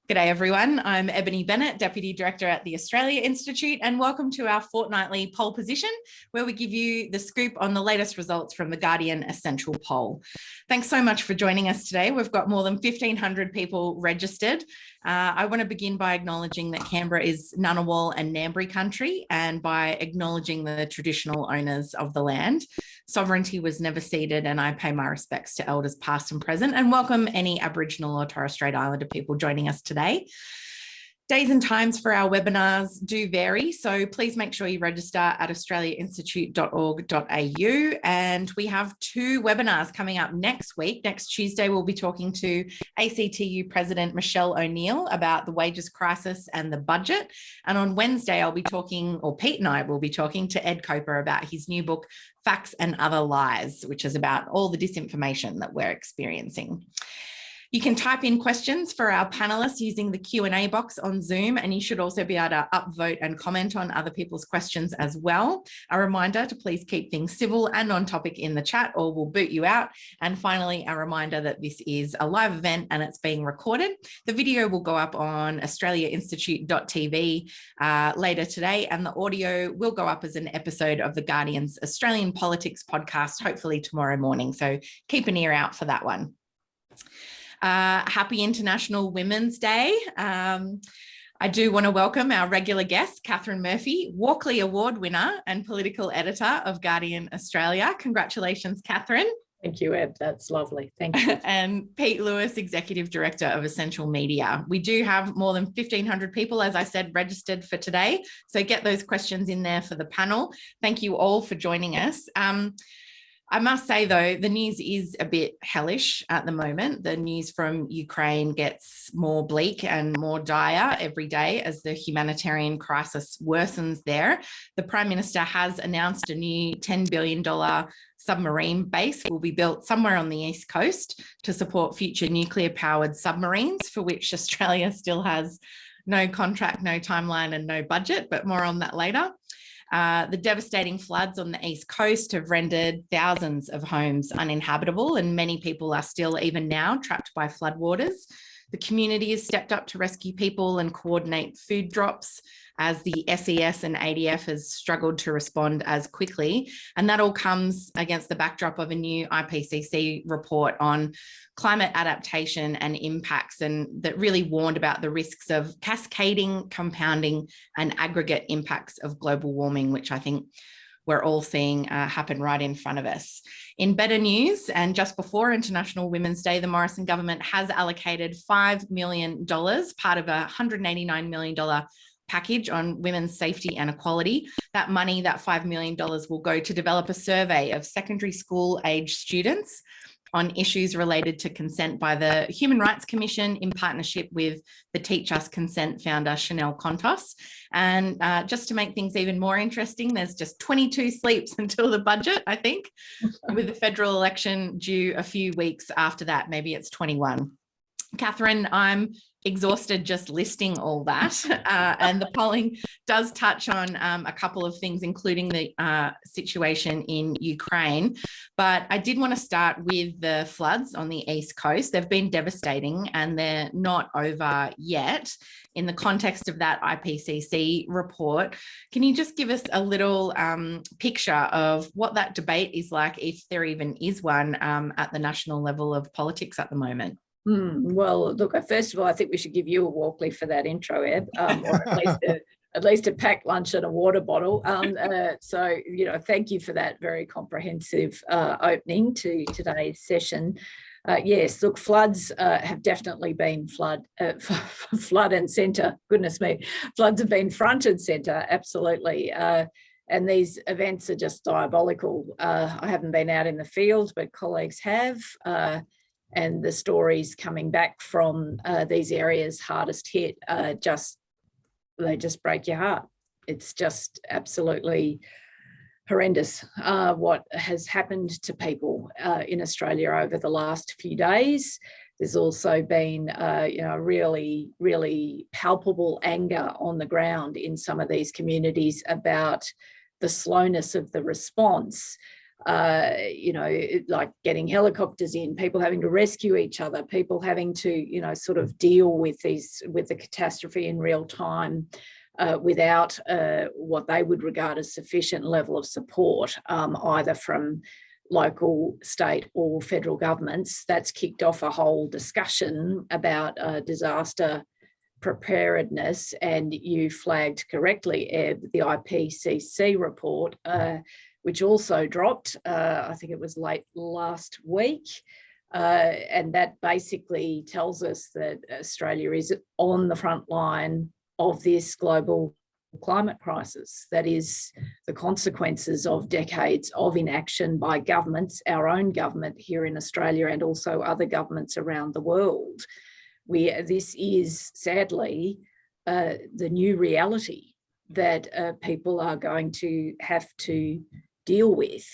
G'day everyone, I'm Ebony Bennett, Deputy Director at the Australia Institute, and welcome to our fortnightly poll position, where we give you the scoop on the latest results from the Guardian Essential Poll. Thanks so much for joining us today. We've got more than 1,500 people registered. I want to begin by acknowledging that Canberra is Ngunnawal and Ngambri country, and by acknowledging the traditional owners of the land. Sovereignty was never ceded, and I pay my respects to elders past and present, and welcome any Aboriginal or Torres Strait Islander people joining us today. Days and times for our webinars do vary, so please make sure you register at australiainstitute.org.au. And we have two webinars coming up next week. Next Tuesday, we'll be talking to ACTU President Michelle O'Neill about the wages crisis and the budget. And on Wednesday, I'll be talking, or Pete and I will be talking to Ed Coper about his new book, Facts and Other Lies, which is about all the disinformation that we're experiencing. You can type in questions for our panelists using the Q&A box on Zoom, and you should also be able to upvote and comment on other people's questions as well. A reminder to please keep things civil and on topic in the chat, or we'll boot you out. And finally, a reminder that this is a live event and it's being recorded. The video will go up on australiainstitute.tv later today, and the audio will go up as an episode of the Guardian's Australian Politics podcast, hopefully tomorrow morning. So keep an ear out for that one. Happy International Women's Day. I do want to welcome our regular guest, Katharine Murphy, Walkley Award winner and political editor of Guardian Australia. Congratulations, Katharine. Thank you, Eb. That's lovely. Thank you. And Pete Lewis, Executive Director of Essential Media. We do have more than 1,500 people, as I said, registered for today. So get those questions in there for the panel. Thank you all for joining us. I must say, though, the news is a bit hellish at the moment. The news from Ukraine gets more bleak and more dire every day as the humanitarian crisis worsens there. The Prime Minister has announced a new $10 billion submarine base will be built somewhere on the East Coast to support future nuclear-powered submarines, for which Australia still has no contract, no timeline, and no budget, but more on that later. The devastating floods on the East Coast have rendered thousands of homes uninhabitable, and many people are still, even now, trapped by floodwaters. The community has stepped up to rescue people and coordinate food drops, as the SES and ADF has struggled to respond as quickly. And that all comes against the backdrop of a new IPCC report on climate adaptation and impacts, and that really warned about the risks of cascading, compounding, and aggregate impacts of global warming, which I think we're all seeing happen right in front of us. In better news, and just before International Women's Day, the Morrison government has allocated $5 million, part of a $189 million package on women's safety and equality. That money, that $5 million, will go to develop a survey of secondary school age students on issues related to consent by the Human Rights Commission in partnership with the Teach Us Consent founder, Chanel Contos. And just to make things even more interesting, there's just 22 sleeps until the budget, I think, with the federal election due a few weeks after that. Maybe it's 21. Katharine, I'm exhausted just listing all that, and the polling does touch on a couple of things, including the situation in Ukraine. But I did want to start with the floods on the East Coast. They've been devastating and they're not over yet. In the context of that IPCC report, can you just give us a little picture of what that debate is like, if there even is one, at the national level of politics at the moment? Well, look, first of all, I think we should give you a Walkley for that intro, Eb, or at least a packed lunch and a water bottle. So, thank you for that very comprehensive opening to today's session. Yes, look, floods have definitely been front and centre. Goodness me, floods have been front and centre, absolutely. And these events are just diabolical. I haven't been out in the field, but colleagues have. And the stories coming back from these areas hardest hit, they just break your heart. It's just absolutely horrendous what has happened to people in Australia over the last few days. There's also been, really, really palpable anger on the ground in some of these communities about the slowness of the response. like getting helicopters in, people having to rescue each other, people having to, sort of deal with the catastrophe in real time without what they would regard as sufficient level of support, either from local, state or federal governments. That's kicked off a whole discussion about disaster preparedness, and you flagged correctly, Eb, the IPCC report, which also dropped, I think it was late last week, and that basically tells us that Australia is on the front line of this global climate crisis. That is the consequences of decades of inaction by governments, our own government here in Australia and also other governments around the world. This is sadly the new reality that people are going to have to deal with,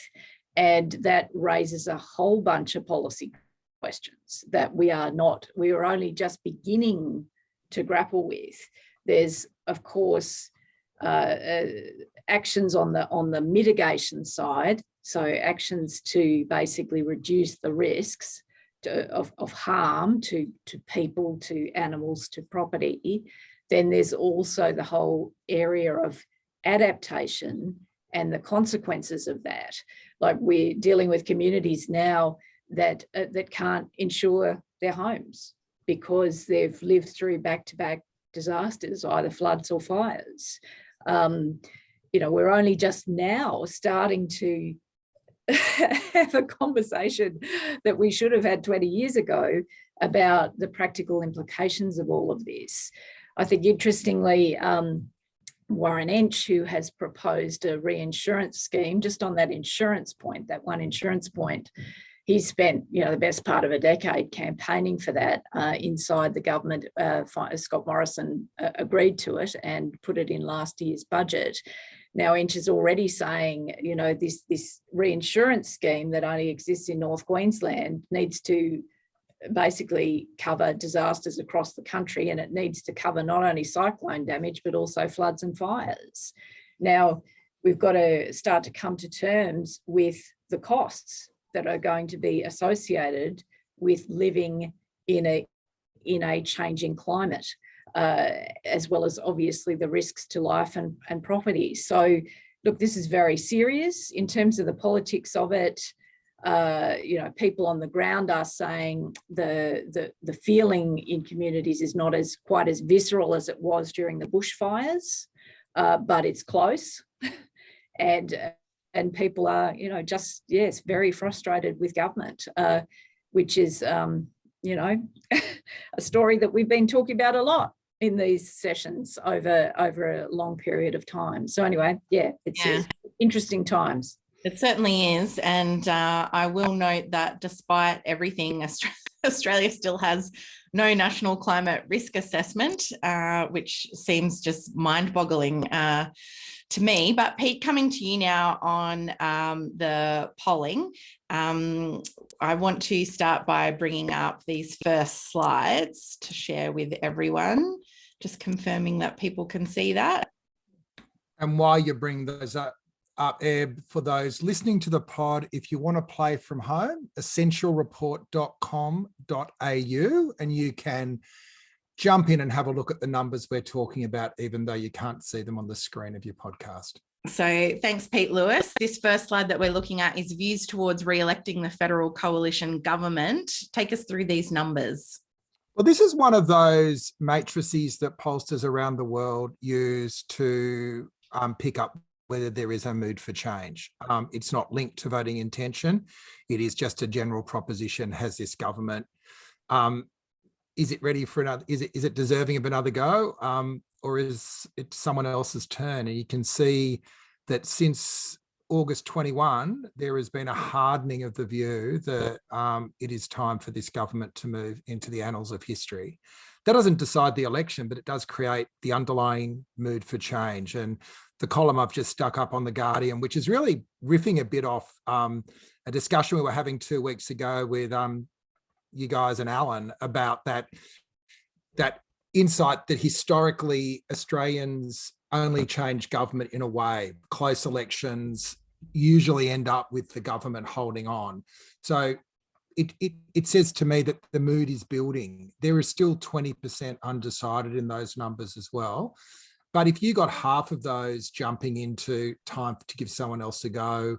and that raises a whole bunch of policy questions that we are only just beginning to grapple with. There's, of course, actions on the mitigation side, so actions to basically reduce the risks of harm to people, to animals, to property. Then there's also the whole area of adaptation and the consequences of that. Like, we're dealing with communities now that can't insure their homes because they've lived through back-to-back disasters, either floods or fires. We're only just now starting to have a conversation that we should have had 20 years ago about the practical implications of all of this. I think, interestingly, Warren Entsch, who has proposed a reinsurance scheme, just on that insurance point, that one insurance point, he spent the best part of a decade campaigning for that inside the government. Scott Morrison agreed to it and put it in last year's budget. Now, Entsch is already saying, this reinsurance scheme that only exists in North Queensland needs to basically cover disasters across the country, and it needs to cover not only cyclone damage, but also floods and fires. Now, we've got to start to come to terms with the costs that are going to be associated with living in a changing climate, as well as obviously the risks to life and property. So, look, this is very serious in terms of the politics of it. People on the ground are saying the feeling in communities is not quite as visceral as it was during the bushfires, but it's close, and people are very frustrated with government, which is a story that we've been talking about a lot in these sessions over a long period of time. So anyway, it's interesting times. It certainly is. And I will note that despite everything, Australia still has no national climate risk assessment, which seems just mind-boggling to me. But Pete, coming to you now on the polling, I want to start by bringing up these first slides to share with everyone, just confirming that people can see that. And while you bring those up, Eb, for those listening to the pod, if you want to play from home, essentialreport.com.au, and you can jump in and have a look at the numbers we're talking about, even though you can't see them on the screen of your podcast. So thanks, Pete Lewis. This first slide that we're looking at is views towards re-electing the federal coalition government. Take us through these numbers. Well, this is one of those matrices that pollsters around the world use to pick up whether there is a mood for change. It's not linked to voting intention. It is just a general proposition. Has this government, is it ready for another, is it deserving of another go? Or is it someone else's turn? And you can see that since August 21, there has been a hardening of the view that it is time for this government to move into the annals of history. That doesn't decide the election, but it does create the underlying mood for change. And the column I've just stuck up on The Guardian, which is really riffing a bit off a discussion we were having 2 weeks ago with you guys and Alan about that insight that historically Australians only change government in a way, close elections, usually end up with the government holding on. So it says to me that the mood is building. There is still 20% undecided in those numbers as well. But if you got half of those jumping into time to give someone else a go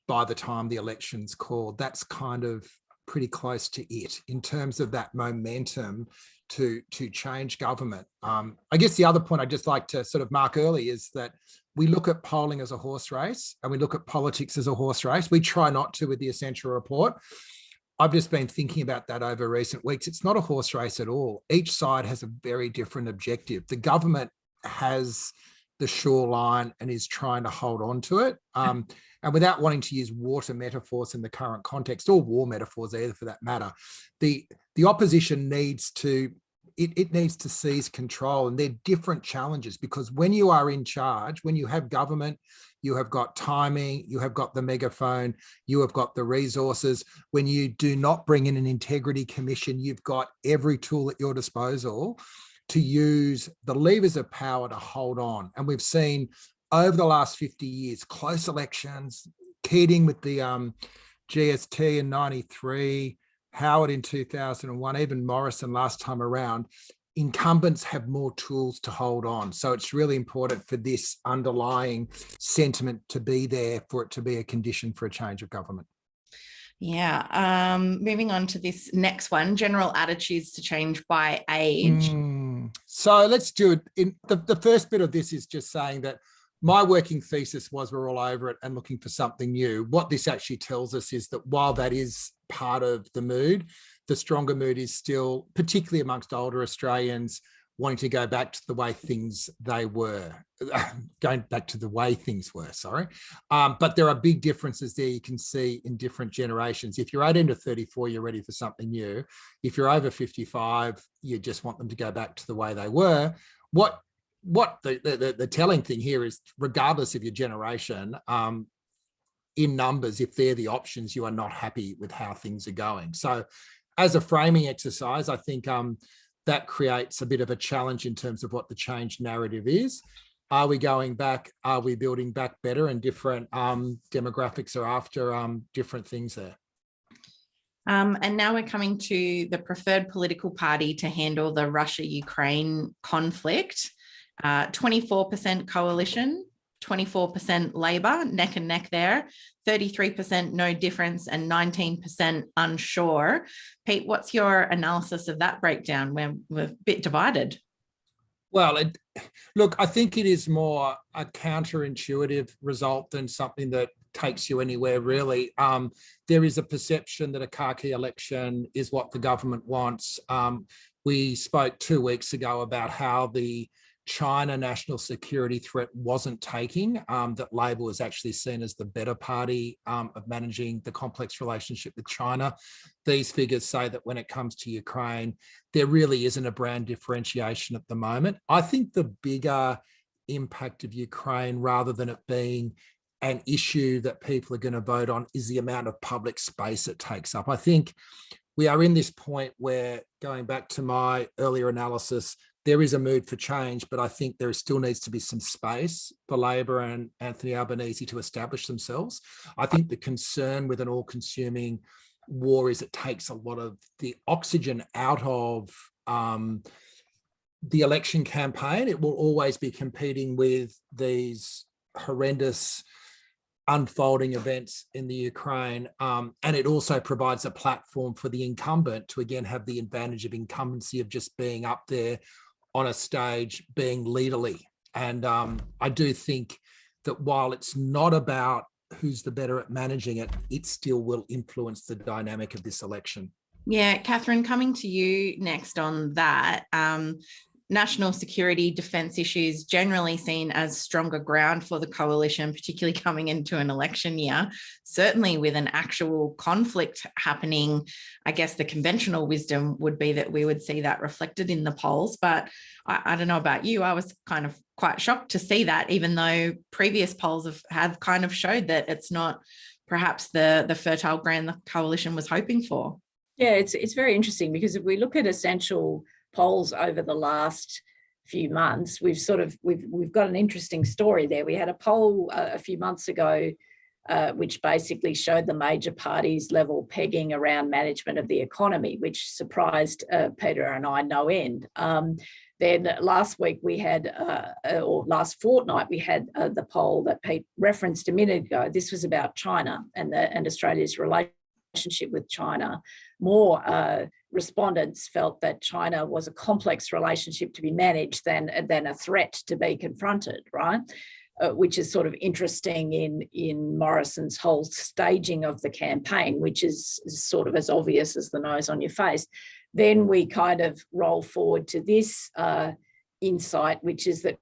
by the time the election's called, that's kind of pretty close to it in terms of that momentum to change government. I guess the other point I'd just like to sort of mark early is that we look at polling as a horse race and we look at politics as a horse race. We try not to with the Essential Report. I've just been thinking about that over recent weeks. It's not a horse race at all. Each side has a very different objective. The government has the shoreline and is trying to hold on to it. And without wanting to use water metaphors in the current context, or war metaphors either for that matter, the opposition needs to, it needs to seize control. And they're different challenges, because when you are in charge, when you have government, you have got timing, you have got the megaphone, you have got the resources. When you do not bring in an integrity commission, you've got every tool at your disposal to use the levers of power to hold on. And we've seen over the last 50 years, close elections, Keating with the GST in 93, Howard in 2001, even Morrison last time around, incumbents have more tools to hold on. So it's really important for this underlying sentiment to be there, for it to be a condition for a change of government. Yeah. Moving on to this next one, general attitudes to change by age. So let's do it. In the first bit of this is just saying that my working thesis was we're all over it and looking for something new. What this actually tells us is that while that is part of the mood, the stronger mood is still, particularly amongst older Australians, wanting to go back to the way things were, sorry. But there are big differences there you can see in different generations. If you're 18 to 34, you're ready for something new. If you're over 55, you just want them to go back to the way they were. What the telling thing here is, regardless of your generation, in numbers, if they're the options, you are not happy with how things are going. So as a framing exercise, I think that creates a bit of a challenge in terms of what the change narrative is. Are we going back? Are we building back better? And different demographics are after different things there. And now we're coming to the preferred political party to handle the Russia-Ukraine conflict. 24% coalition, 24% Labor, neck and neck there, 33% no difference, and 19% unsure. Pete, what's your analysis of that breakdown? We're a bit divided. Well, look, I think it is more a counterintuitive result than something that takes you anywhere, really. There is a perception that a Khaki election is what the government wants. We spoke 2 weeks ago about how the China national security threat wasn't taking, that Labor was actually seen as the better party of managing the complex relationship with China. These figures say that when it comes to Ukraine, there really isn't a brand differentiation at the moment. I think the bigger impact of Ukraine, rather than it being an issue that people are going to vote on, is the amount of public space it takes up. I think we are in this point where, going back to my earlier analysis, there is a mood for change, but I think there still needs to be some space for Labor and Anthony Albanese to establish themselves. I think the concern with an all-consuming war is it takes a lot of the oxygen out of the election campaign. It will always be competing with these horrendous unfolding events in the Ukraine. And it also provides a platform for the incumbent to, again, have the advantage of incumbency, of just being up there on a stage, being leaderly. And I do think that while it's not about who's the better at managing it, it still will influence the dynamic of this election. Yeah, Katharine, coming to you next on that. National security defence issues generally seen as stronger ground for the coalition, particularly coming into an election year. Certainly with an actual conflict happening, I guess the conventional wisdom would be that we would see that reflected in the polls. But I don't know about you, I was kind of quite shocked to see that, even though previous polls have kind of showed that it's not perhaps the fertile ground the coalition was hoping for. Yeah, it's very interesting, because if we look at essential polls over the last few months, we've got an interesting story there. We had a poll a few months ago which basically showed the major parties level pegging around management of the economy, which surprised Peter and I no end. Then last week we had, or last fortnight, we had the poll that Pete referenced a minute ago. This was about China and Australia's relationship with China. More respondents felt that China was a complex relationship to be managed than a threat to be confronted, right? Which is sort of interesting in Morrison's whole staging of the campaign, which is sort of as obvious as the nose on your face. Then we kind of roll forward to this insight, which is that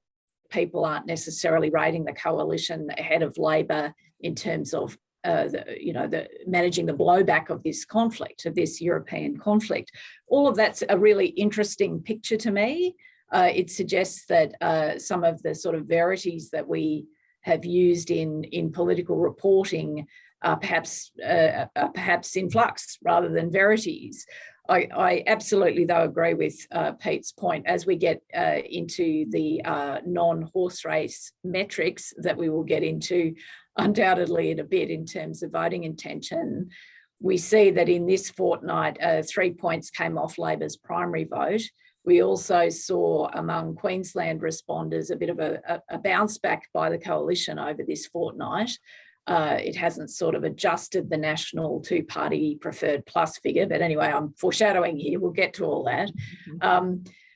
people aren't necessarily rating the coalition ahead of Labor in terms of managing the blowback of this conflict, of this European conflict. All of that's a really interesting picture to me. It suggests that some of the sort of verities that we have used in political reporting are perhaps in flux rather than verities. I absolutely, though, agree with Pete's point. As we get into the non-horse race metrics that we will get into undoubtedly in a bit in terms of voting intention, we see that in this fortnight, 3 points came off Labor's primary vote. We also saw among Queensland responders a bit of a bounce back by the coalition over this fortnight. It hasn't sort of adjusted the national two-party preferred plus figure, but anyway, I'm foreshadowing here. We'll get to all that.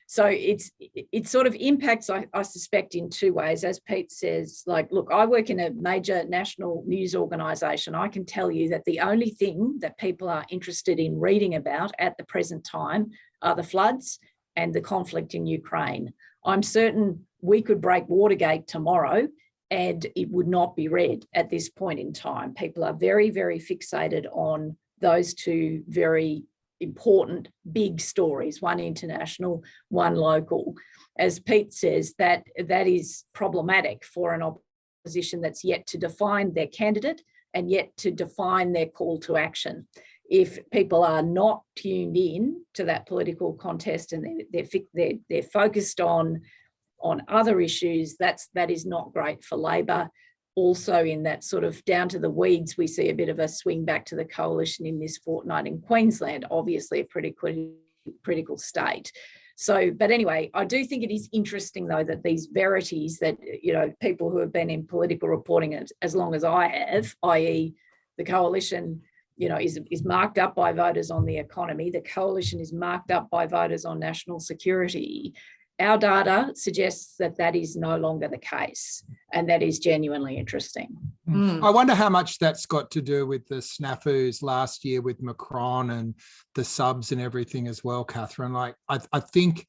So it sort of impacts, I suspect, in two ways. As Pete says, like, look, I work in a major national news organisation. I can tell you that the only thing that people are interested in reading about at the present time are the floods and the conflict in Ukraine. I'm certain we could break Watergate tomorrow and it would not be read at this point in time. People are very, very fixated on those two very important big stories, one international, one local. As Pete says, that is problematic for an opposition that's yet to define their candidate and yet to define their call to action. If people are not tuned in to that political contest and they're focused on other issues, that is not great for Labor. Also, in that sort of down to the weeds, we see a bit of a swing back to the coalition in this fortnight in Queensland, obviously a pretty critical state. So, but anyway, I do think it is interesting, though, that these verities that, people who have been in political reporting as long as I have, i.e. the coalition, is marked up by voters on the economy, the coalition is marked up by voters on national security. Our data suggests that is no longer the case, and that is genuinely interesting. I wonder how much that's got to do with the snafus last year with Macron and the subs and everything as well, Katharine. Like, I think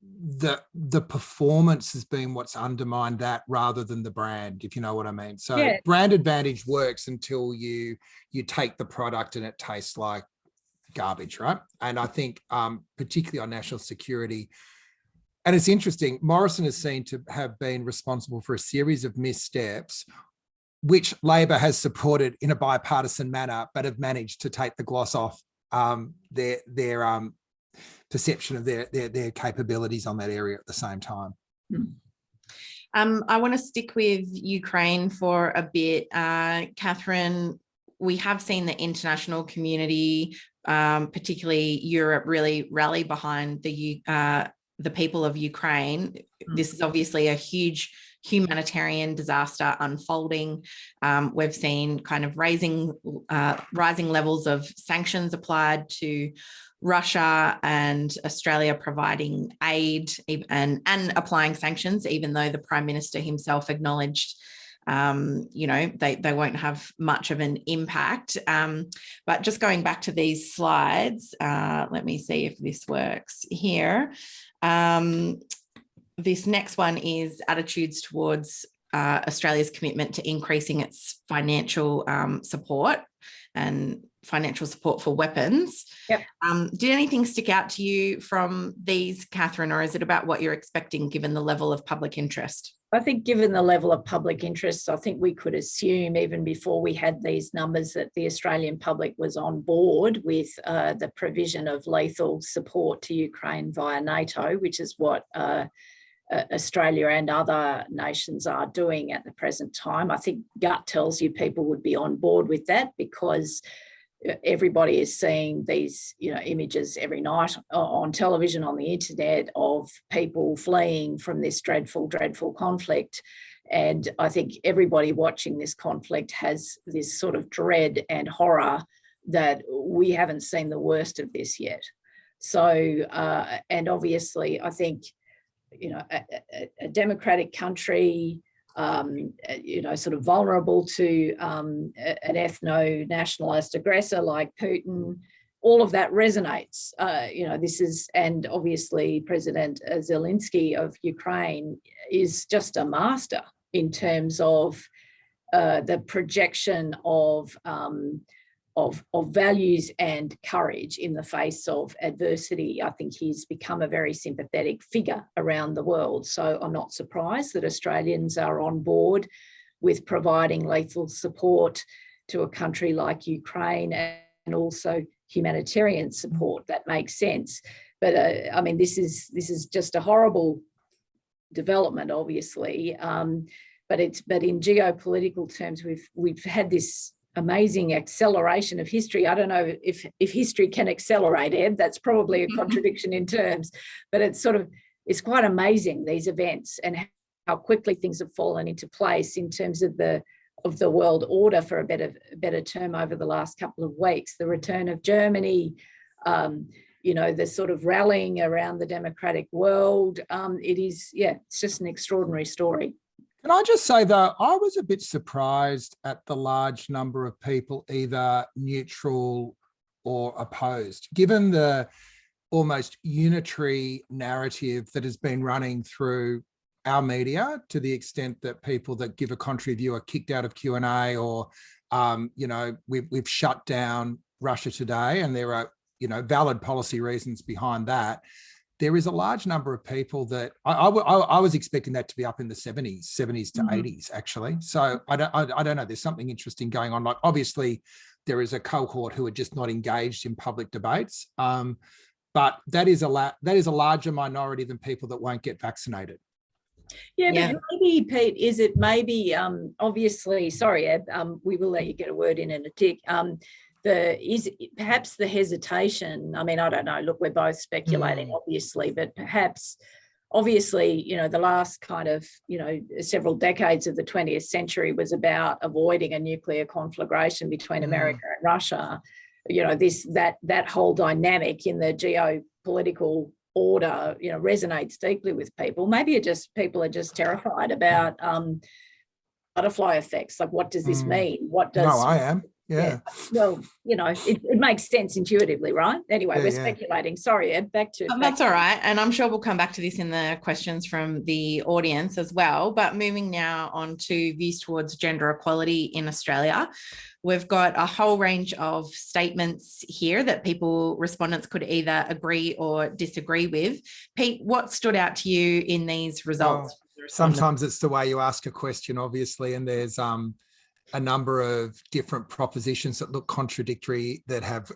the performance has been what's undermined that rather than the brand, if you know what I mean. So yeah. Brand advantage works until you take the product and it tastes like garbage, right? And I think particularly on national security, and it's interesting, Morrison is seen to have been responsible for a series of missteps, which Labor has supported in a bipartisan manner, but have managed to take the gloss off their perception of their capabilities on that area at the same time. I want to stick with Ukraine for a bit. Katharine, we have seen the international community, particularly Europe, really rally behind the people of Ukraine. This is obviously a huge humanitarian disaster unfolding. We've seen kind of rising levels of sanctions applied to Russia, and Australia providing aid and applying sanctions, even though the Prime Minister himself acknowledged they won't have much of an impact. But just going back to these slides, let me see if this works here. This next one is attitudes towards Australia's commitment to increasing its financial support and financial support for weapons. Yep. Did anything stick out to you from these, Katharine, or is it about what you're expecting given the level of public interest? I think given the level of public interest, I think we could assume even before we had these numbers that the Australian public was on board with the provision of lethal support to Ukraine via NATO, which is what Australia and other nations are doing at the present time. I think gut tells you people would be on board with that, because everybody is seeing these, images every night on television, on the internet, of people fleeing from this dreadful, dreadful conflict. And I think everybody watching this conflict has this sort of dread and horror that we haven't seen the worst of this yet. So, and obviously, I think, a democratic country, sort of vulnerable to an ethno-nationalist aggressor like Putin, all of that resonates. This is, and obviously President Zelensky of Ukraine is just a master in terms of the projection of values and courage in the face of adversity. I think he's become a very sympathetic figure around the world. So I'm not surprised that Australians are on board with providing lethal support to a country like Ukraine, and also humanitarian support. That makes sense. But I mean, this is just a horrible development, obviously. But in geopolitical terms, we've had this amazing acceleration of history. I don't know if history can accelerate, Ed. That's probably a contradiction in terms, but it's quite amazing, these events, and how quickly things have fallen into place in terms of the world order, for a better term, over the last couple of weeks. The return of Germany, the sort of rallying around the democratic world. It's just an extraordinary story. Can I just say, though, I was a bit surprised at the large number of people either neutral or opposed, given the almost unitary narrative that has been running through our media, to the extent that people that give a contrary view are kicked out of Q&A, or, we've shut down Russia Today, and there are, valid policy reasons behind that. There is a large number of people that I was expecting that to be up in the 70s to 80s, actually. So I don't know. There's something interesting going on. Like, obviously, there is a cohort who are just not engaged in public debates, but that is a larger minority than people that won't get vaccinated. Yeah, but maybe, Pete, is it maybe, obviously, sorry, Ed, we will let you get a word in a tick. Perhaps the hesitation, I mean, I don't know, look, we're both speculating, obviously, but perhaps, obviously, the last kind of, several decades of the 20th century was about avoiding a nuclear conflagration between America and Russia. That whole dynamic in the geopolitical order, resonates deeply with people. Maybe people are just terrified about butterfly effects. Like, what does this mean? What does... No, I am. Yeah. Well, it makes sense intuitively, right? Anyway, we're speculating. Sorry, Ed, back to... That's all right. And I'm sure we'll come back to this in the questions from the audience as well. But moving now on to views towards gender equality in Australia, we've got a whole range of statements here that respondents could either agree or disagree with. Pete, what stood out to you in these results? Sometimes it's the way you ask a question, obviously, and there's a number of different propositions that look contradictory that have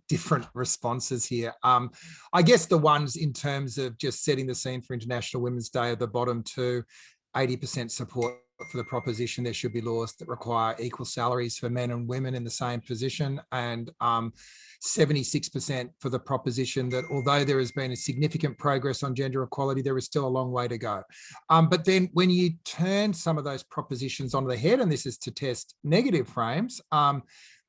different responses here. I guess the ones in terms of just setting the scene for International Women's Day are the bottom two. 80% support for the proposition there should be laws that require equal salaries for men and women in the same position, and 76% for the proposition that although there has been a significant progress on gender equality, there is still a long way to go. But then when you turn some of those propositions on the head, and this is to test negative frames,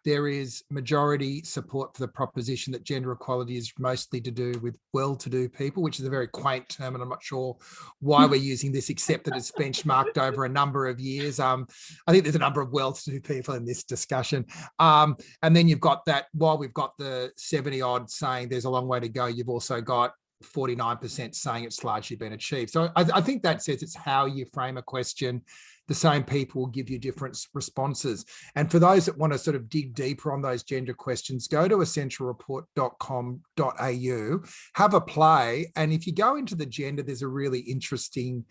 there is majority support for the proposition that gender equality is mostly to do with well-to-do people, which is a very quaint term, and I'm not sure why we're using this, except that it's benchmarked over a number of years. I think there's a number of well-to-do people in this discussion. And then you've got that, while we've got the 70-odd saying there's a long way to go, you've also got 49% saying it's largely been achieved. So I think that says it's how you frame a question. The same people will give you different responses. And for those that want to sort of dig deeper on those gender questions, go to essentialreport.com.au, have a play. And if you go into the gender, there's a really interesting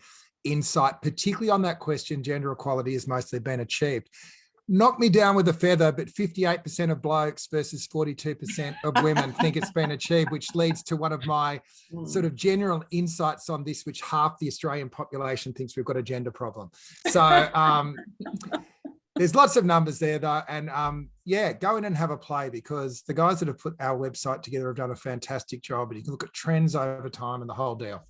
insight, particularly on that question, gender equality has mostly been achieved. knock me down with a feather, but 58% of blokes versus 42% of women think it's been achieved, which leads to one of my sort of general insights on this, which half the Australian population thinks we've got a gender problem. So there's lots of numbers there though. And yeah, go in and have a play, because the guys that have put our website together have done a fantastic job, and you can look at trends over time and the whole deal.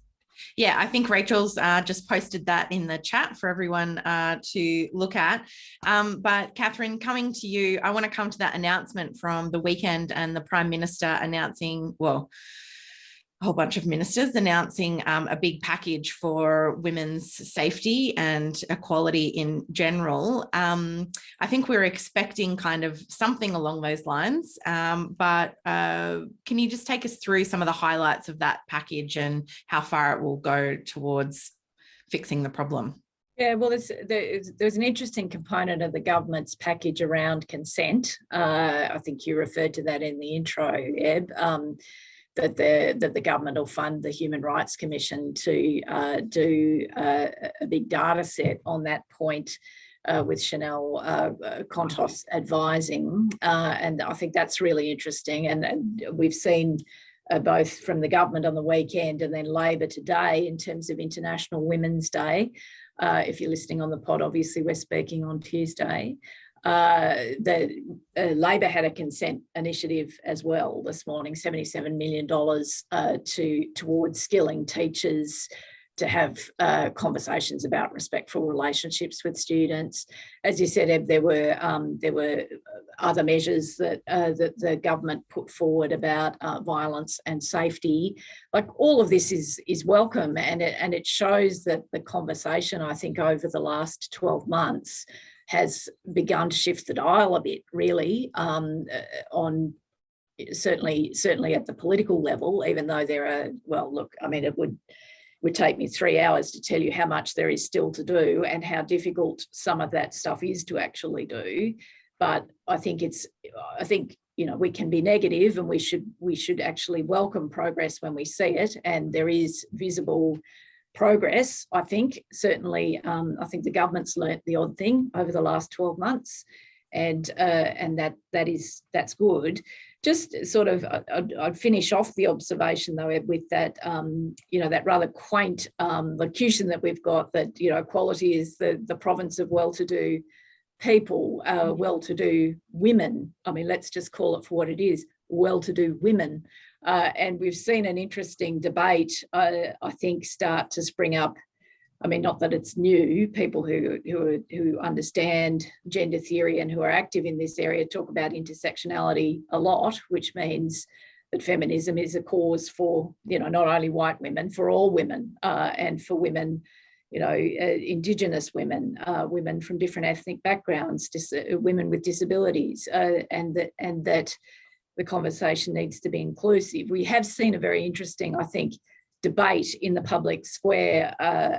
Yeah, I think Rachel's just posted that in the chat for everyone to look at. But Katharine, coming to you, I want to come to that announcement from the weekend and the Prime Minister announcing, well, a whole bunch of ministers announcing a big package for women's safety and equality in general. I think we're expecting kind of something along those lines, but can you just take us through some of the highlights of that package and how far it will go towards fixing the problem? Yeah, well, there's an interesting component of the government's package around consent. I think you referred to that in the intro, Eb. That the government will fund the Human Rights Commission to do a big data set on that point with Chanel Contos advising. And I think that's really interesting. And we've seen both from the government on the weekend and then Labor today in terms of International Women's Day. If you're listening on the pod, obviously we're speaking on Tuesday. Labor had a consent initiative as well this morning, $77 million towards skilling teachers to have conversations about respectful relationships with students. As you said, Eb, there were other measures that the government put forward about violence and safety. Like, all of this is welcome, and it shows that the conversation, I think, over the last 12 months has begun to shift the dial a bit, really, on certainly at the political level, even though there are, well, look, I mean, it would take me 3 hours to tell you how much there is still to do and how difficult some of that stuff is to actually do. But I think we can be negative, and we should actually welcome progress when we see it, and there is visible progress. I think certainly I think the government's learnt the odd thing over the last 12 months, and that's good. Just sort of, I'd finish off the observation though, Ed, with that that rather quaint locution that we've got, that equality is the province of well-to-do people, well-to-do women. I mean, let's just call it for what it is, well-to-do women. And we've seen an interesting debate, I think, start to spring up. I mean, not that it's new. People who understand gender theory and who are active in this area talk about intersectionality a lot, which means that feminism is a cause for, not only white women, for all women, and for women, Indigenous women, women from different ethnic backgrounds, women with disabilities, and that the conversation needs to be inclusive. We have seen a very interesting, I think, debate in the public square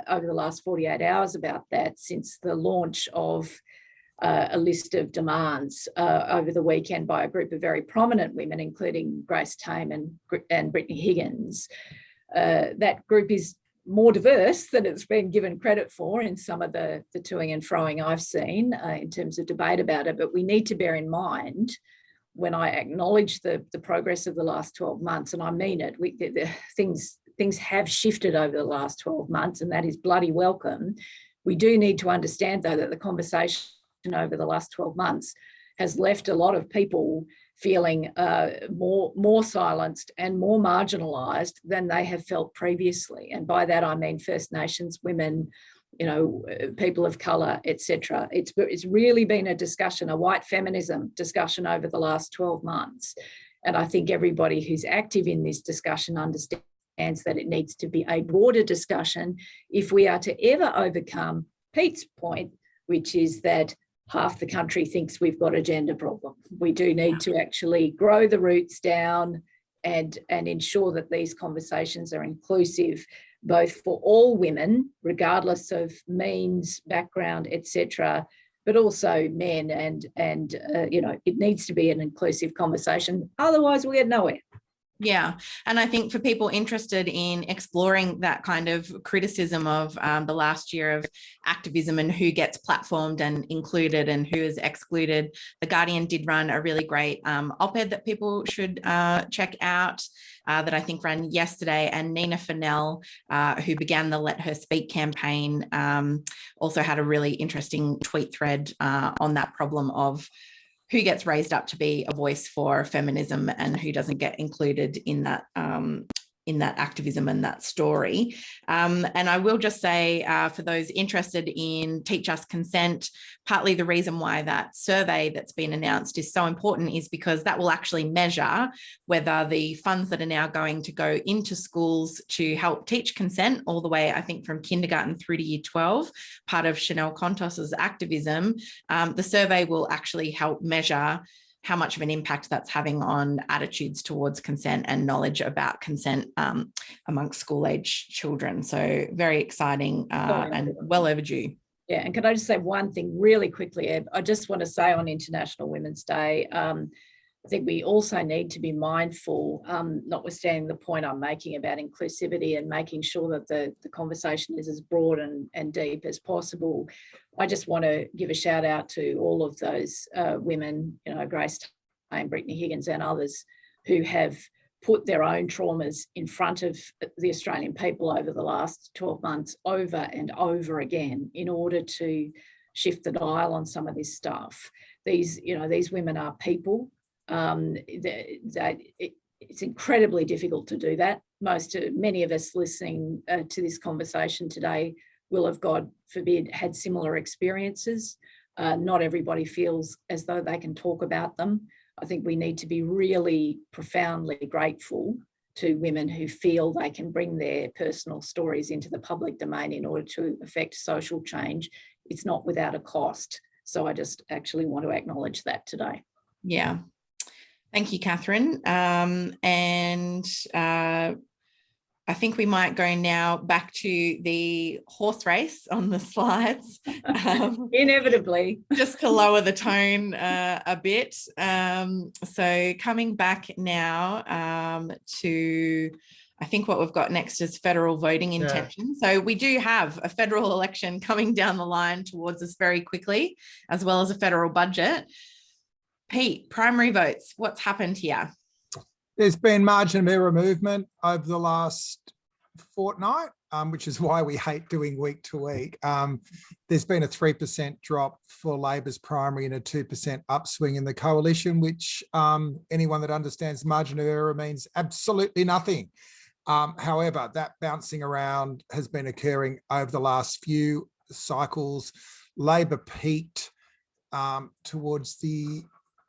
over the last 48 hours about that, since the launch of a list of demands over the weekend by a group of very prominent women, including Grace Tame and Brittany Higgins. That group is more diverse than it's been given credit for in some of the toing and froing I've seen in terms of debate about it. But we need to bear in mind, when I acknowledge the progress of the last 12 months, and I mean it, things have shifted over the last 12 months, and that is bloody welcome. We do need to understand, though, that the conversation over the last 12 months has left a lot of people feeling more silenced and more marginalised than they have felt previously. And by that, I mean First Nations women, people of colour, etc. It's really been a discussion, a white feminism discussion over the last 12 months. And I think everybody who's active in this discussion understands that it needs to be a broader discussion if we are to ever overcome Pete's point, which is that half the country thinks we've got a gender problem. We do need to actually grow the roots down and ensure that these conversations are inclusive, both for all women, regardless of means, background, etc., but also men. And it needs to be an inclusive conversation. Otherwise, we get nowhere. Yeah. And I think for people interested in exploring that kind of criticism of the last year of activism and who gets platformed and included and who is excluded, The Guardian did run a really great op-ed that people should check out that I think ran yesterday. And Nina Fennell, who began the Let Her Speak campaign, also had a really interesting tweet thread on that problem of who gets raised up to be a voice for feminism and who doesn't get included in that activism and that story. And I will just say, for those interested in Teach Us Consent, partly the reason why that survey that's been announced is so important is because that will actually measure whether the funds that are now going to go into schools to help teach consent all the way, I think, from kindergarten through to year 12, part of Chanel Contos's activism, the survey will actually help measure how much of an impact that's having on attitudes towards consent and knowledge about consent amongst school-age children. So very exciting and well overdue. Yeah, and can I just say one thing really quickly, Eb? I just want to say on International Women's Day, I think we also need to be mindful, notwithstanding the point I'm making about inclusivity and making sure that the conversation is as broad and deep as possible. I just want to give a shout out to all of those women, Grace Tame, Brittany Higgins and others who have put their own traumas in front of the Australian people over the last 12 months over and over again in order to shift the dial on some of this stuff. These women are people. It's incredibly difficult to do that. Many of us listening to this conversation today will have, God forbid, had similar experiences. Not everybody feels as though they can talk about them. I think we need to be really profoundly grateful to women who feel they can bring their personal stories into the public domain in order to affect social change. It's not without a cost. So I just actually want to acknowledge that today. Yeah. Thank you, Katharine. I think we might go now back to the horse race on the slides. Inevitably. Just to lower the tone a bit. So coming back now to, I think what we've got next is federal voting intention. Yeah. So we do have a federal election coming down the line towards us very quickly, as well as a federal budget. Pete, primary votes, what's happened here? There's been margin of error movement over the last fortnight, which is why we hate doing week to week. There's been a 3% drop for Labor's primary and a 2% upswing in the coalition, which anyone that understands margin of error means absolutely nothing. However, that bouncing around has been occurring over the last few cycles. Labor peaked towards the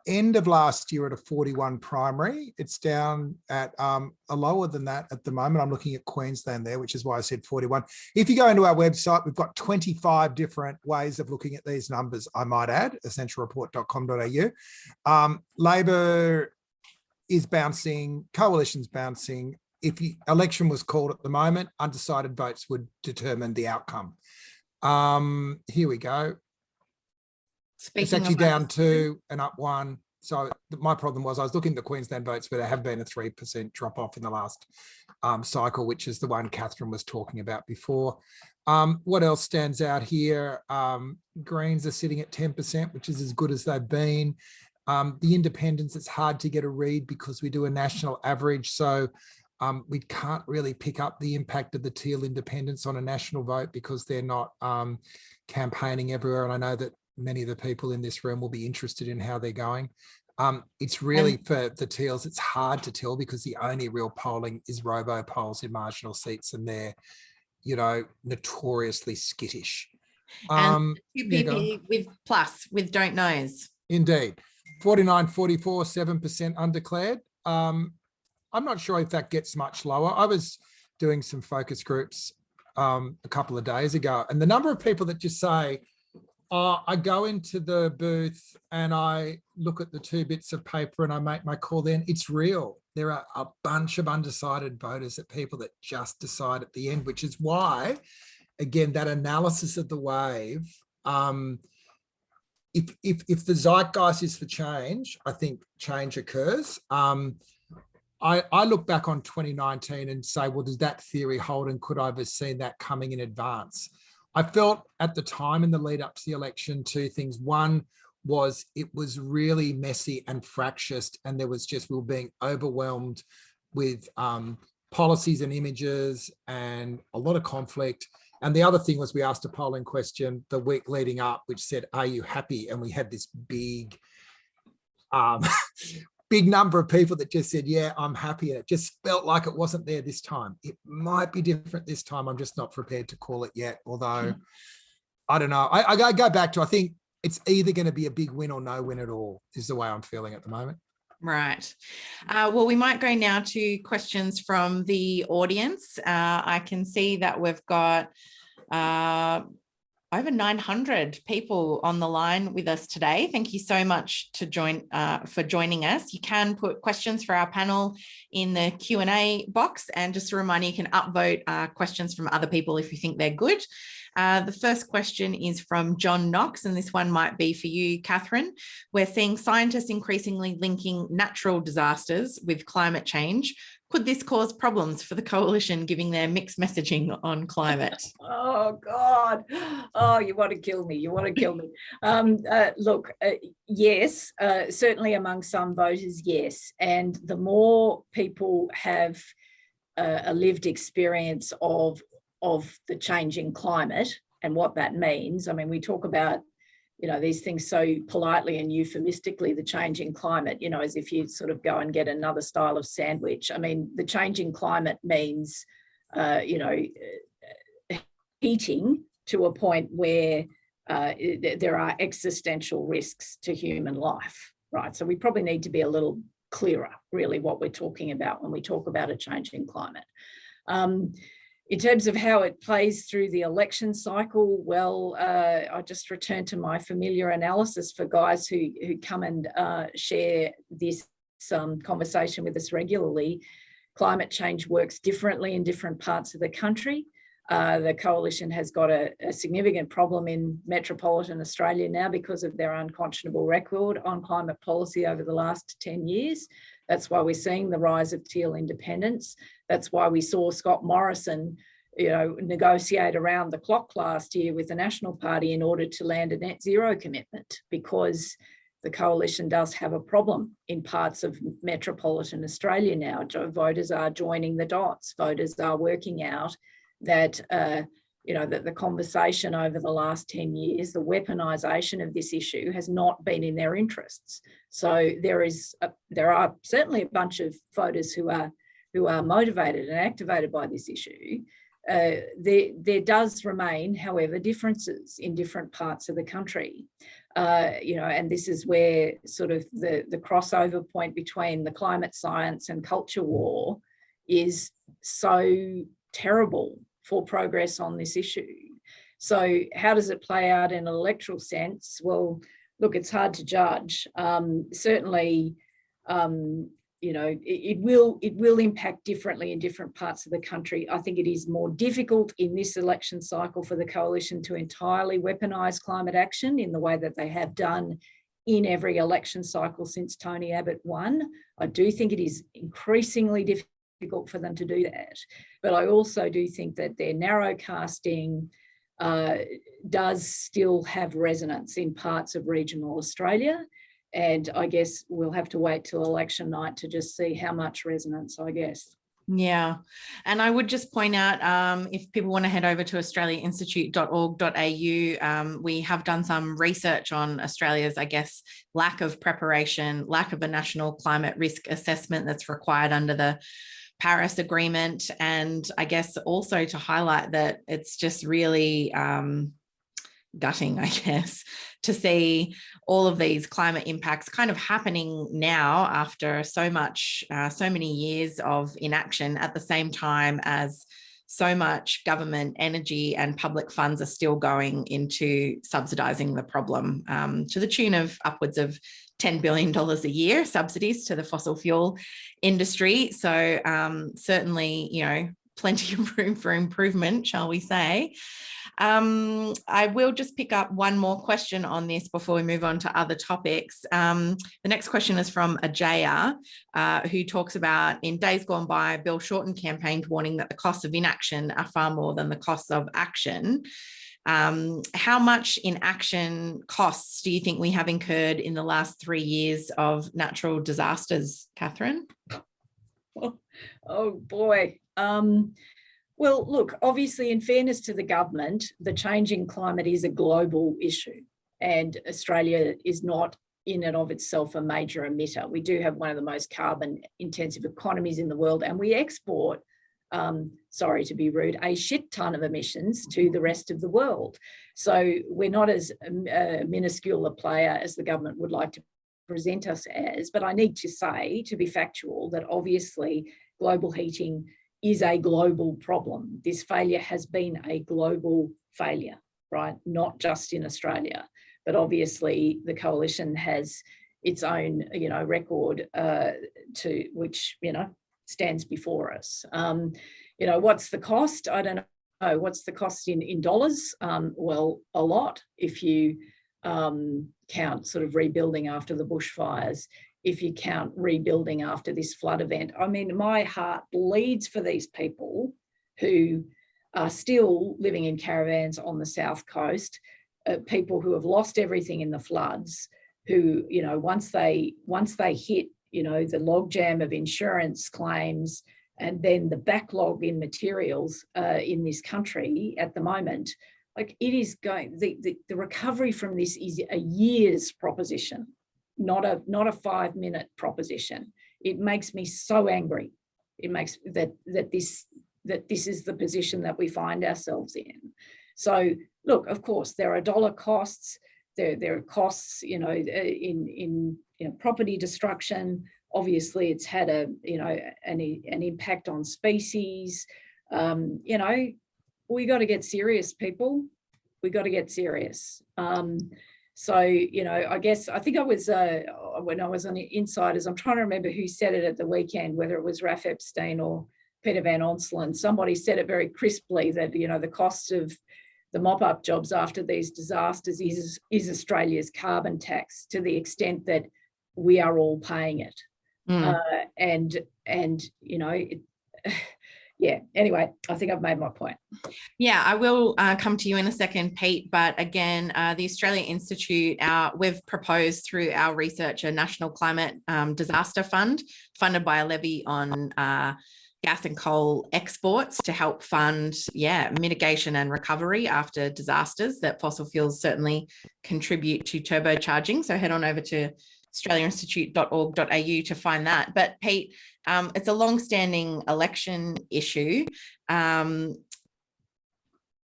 end of last year at a 41 primary. It's down at a lower than that at the moment. I'm looking at Queensland there, which is why I said 41. If you go into our website, we've got 25 different ways of looking at these numbers, I might add, essentialreport.com.au. Labor is bouncing, coalition's bouncing. If the election was called at the moment, undecided votes would determine the outcome. Here we go. It's actually down 2 and up 1. So my problem was I was looking at the Queensland votes, but there have been a 3% drop off in the last cycle, which is the one Katharine was talking about before. What else stands out here? Greens are sitting at 10%, which is as good as they've been. The independents, it's hard to get a read because we do a national average. So we can't really pick up the impact of the Teal independents on a national vote because they're not campaigning everywhere. And I know that many of the people in this room will be interested in how they're going. It's really for the Teals, it's hard to tell because the only real polling is robo polls in marginal seats and they're, notoriously skittish. And UPP with don't knows. Indeed. 49, 44, 7% undeclared. I'm not sure if that gets much lower. I was doing some focus groups a couple of days ago, and the number of people that just say, I go into the booth and I look at the 2 bits of paper and I make my call, then it's real. There are a bunch of undecided voters, that people that just decide at the end, which is why, again, that analysis of the wave, if the zeitgeist is for change, I think change occurs. I look back on 2019 and say, well, does that theory hold, and could I have seen that coming in advance? I felt at the time in the lead up to the election, two things. One was it was really messy and fractious, and we were being overwhelmed with policies and images and a lot of conflict. And the other thing was we asked a polling question the week leading up, which said, are you happy? And we had this big big number of people that just said, yeah, I'm happy. And it just felt like it wasn't there this time. It might be different this time. I'm just not prepared to call it yet. Although, I don't know. I go back to, I think it's either going to be a big win or no win at all, is the way I'm feeling at the moment. Right. Well, we might go now to questions from the audience. I can see that we've got over 900 people on the line with us today. Thank you so much for joining us. You can put questions for our panel in the Q&A box, and just a reminder, you can upvote questions from other people if you think they're good. The first question is from John Knox, and this one might be for you, Katharine. We're seeing scientists increasingly linking natural disasters with climate change. Could this cause problems for the coalition, giving their mixed messaging on climate? Oh, God. Oh, you want to kill me. You want to kill me. Look, yes, certainly among some voters, yes. And the more people have a lived experience of the changing climate and what that means. I mean, we talk about, these things so politely and euphemistically, the changing climate, as if you sort of go and get another style of sandwich. I mean, the changing climate means, heating to a point where there are existential risks to human life, right? So we probably need to be a little clearer, really, what we're talking about when we talk about a changing climate. In terms of how it plays through the election cycle, well, I just return to my familiar analysis for guys who come and share this conversation with us regularly. Climate change works differently in different parts of the country. The coalition has got a significant problem in metropolitan Australia now because of their unconscionable record on climate policy over the last 10 years. That's why we're seeing the rise of teal independence. That's why we saw Scott Morrison, negotiate around the clock last year with the National Party in order to land a net zero commitment, because the coalition does have a problem in parts of metropolitan Australia now. Voters are joining the dots. Voters are working out that, that the conversation over the last 10 years, the weaponisation of this issue has not been in their interests. So there are certainly a bunch of voters who are motivated and activated by this issue. There does remain, however, differences in different parts of the country. And this is where sort of the crossover point between the climate science and culture war is so terrible for progress on this issue. So how does it play out in an electoral sense? Well, look, it's hard to judge. Certainly, it will impact differently in different parts of the country. I think it is more difficult in this election cycle for the coalition to entirely weaponise climate action in the way that they have done in every election cycle since Tony Abbott won. I do think it is increasingly difficult for them to do that. But I also do think that their narrow casting does still have resonance in parts of regional Australia. And I guess we'll have to wait till election night to just see how much resonance, I guess. Yeah. And I would just point out, if people want to head over to australiainstitute.org.au, we have done some research on Australia's, I guess, lack of preparation, lack of a national climate risk assessment that's required under the Paris Agreement. And I guess also to highlight that it's just really gutting, I guess, to see all of these climate impacts kind of happening now after so many years of inaction, at the same time as so much government energy and public funds are still going into subsidising the problem, to the tune of upwards of $10 billion a year subsidies to the fossil fuel industry. So certainly, plenty of room for improvement, shall we say. I will just pick up one more question on this before we move on to other topics. The next question is from Ajaya, who talks about, in days gone by, Bill Shorten campaigned warning that the costs of inaction are far more than the costs of action. How much inaction costs do you think we have incurred in the last 3 years of natural disasters, Katharine? Oh boy. Well, look, obviously, in fairness to the government, the changing climate is a global issue, and Australia is not in and of itself a major emitter. We do have one of the most carbon intensive economies in the world, and we export, sorry to be rude, a shit ton of emissions to the rest of the world. So we're not as minuscule a player as the government would like to present us as, but I need to say, to be factual, that obviously global heating is a global problem. This failure has been a global failure, right? Not just in Australia, but obviously the coalition has its own, record to which, stands before us. What's the cost? I don't know. What's the cost in dollars? Well, a lot if you count sort of rebuilding after the bushfires, if you count rebuilding after this flood event. I mean, my heart bleeds for these people who are still living in caravans on the south coast, people who have lost everything in the floods, who, once they hit, the logjam of insurance claims and then the backlog in materials in this country at the moment, like it is going, the recovery from this is a year's proposition, not a 5-minute proposition. It makes me so angry. It makes that this is the position that we find ourselves in. So look, of course, there are dollar costs. There are costs, in property destruction. Obviously, it's had an impact on species. We got to get serious, people. We got to get serious. So, I think I was, when I was on Insiders, I'm trying to remember who said it at the weekend, whether it was Raf Epstein or Peter Van Onselen. Somebody said it very crisply that, the cost of the mop-up jobs after these disasters is Australia's carbon tax, to the extent that we are all paying it. Yeah, anyway, I think I've made my point. Yeah, I will come to you in a second, Pete. But again, the Australia Institute, we've proposed through our research a national climate disaster fund funded by a levy on gas and coal exports to help fund, mitigation and recovery after disasters that fossil fuels certainly contribute to turbocharging. So head on over to australiainstitute.org.au to find that. But Pete, it's a long-standing election issue,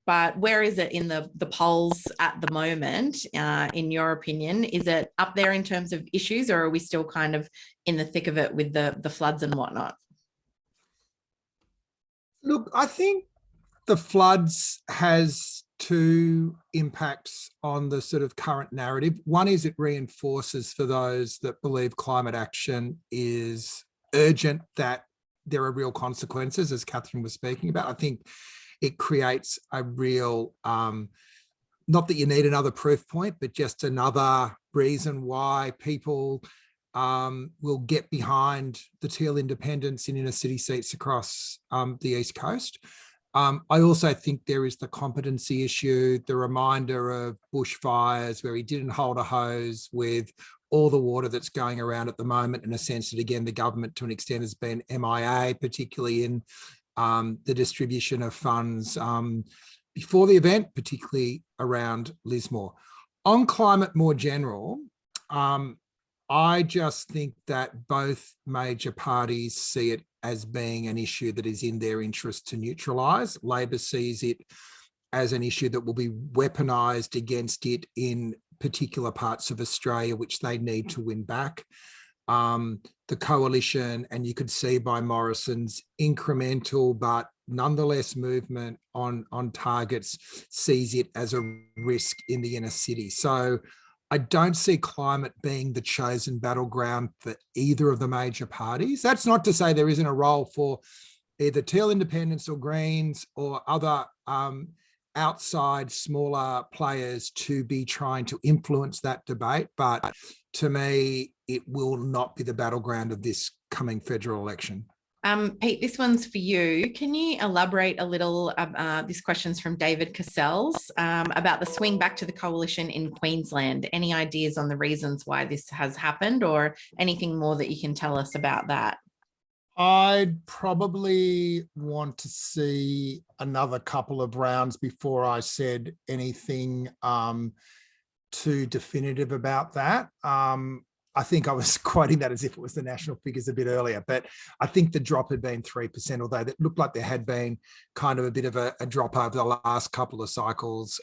but where is it in the polls at the moment, in your opinion? Is it up there in terms of issues, or are we still kind of in the thick of it with the floods and whatnot? Look, I think the floods has two impacts on the sort of current narrative. One is it reinforces for those that believe climate action is urgent that there are real consequences, as Katharine was speaking about. I think it creates a real, not that you need another proof point, but just another reason why people will get behind the Teal independence in inner city seats across the East Coast. I also think there is the competency issue, the reminder of bushfires where he didn't hold a hose with all the water that's going around at the moment, in a sense that, again, the government to an extent has been MIA, particularly in the distribution of funds before the event, particularly around Lismore. On climate more general, I just think that both major parties see it as being an issue that is in their interest to neutralise. Labor sees it as an issue that will be weaponised against it in particular parts of Australia, which they need to win back. The coalition, and you could see by Morrison's incremental but nonetheless movement on targets, sees it as a risk in the inner city. So I don't see climate being the chosen battleground for either of the major parties. That's not to say there isn't a role for either Teal Independents or Greens or other outside smaller players to be trying to influence that debate. But to me, it will not be the battleground of this coming federal election. Pete, this one's for you. Can you elaborate a little? This question's from David Cassells about the swing back to the coalition in Queensland. Any ideas on the reasons why this has happened, or anything more that you can tell us about that? I'd probably want to see another couple of rounds before I said anything too definitive about that. I think I was quoting that as if it was the national figures a bit earlier, but I think the drop had been 3%, although it looked like there had been kind of a bit of a drop over the last couple of cycles.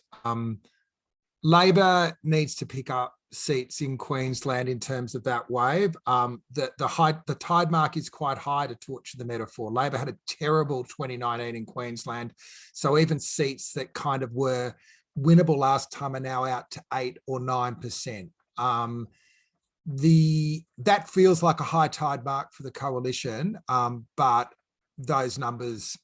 Labor needs to pick up seats in Queensland in terms of that wave. The tide mark is quite high, to torture the metaphor. Labor had a terrible 2019 in Queensland. So even seats that kind of were winnable last time are now out to 8 or 9%. That feels like a high tide mark for the coalition, but those numbers,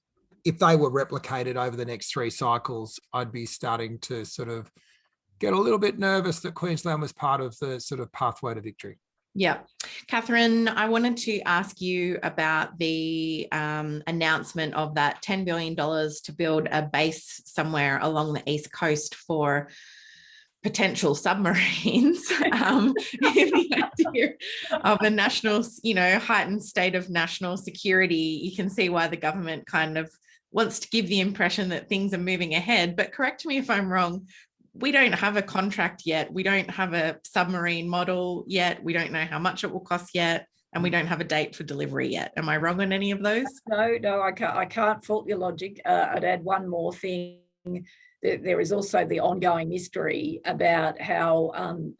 if they were replicated over the next 3 cycles, I'd be starting to sort of get a little bit nervous that Queensland was part of the sort of pathway to victory. Yeah. Katharine, I wanted to ask you about the announcement of that $10 billion to build a base somewhere along the East Coast for potential submarines. The idea of a national, heightened state of national security. You can see why the government kind of wants to give the impression that things are moving ahead. But correct me if I'm wrong, we don't have a contract yet. We don't have a submarine model yet. We don't know how much it will cost yet. And we don't have a date for delivery yet. Am I wrong on any of those? No, I can't fault your logic. I'd add one more thing. There is also the ongoing mystery about how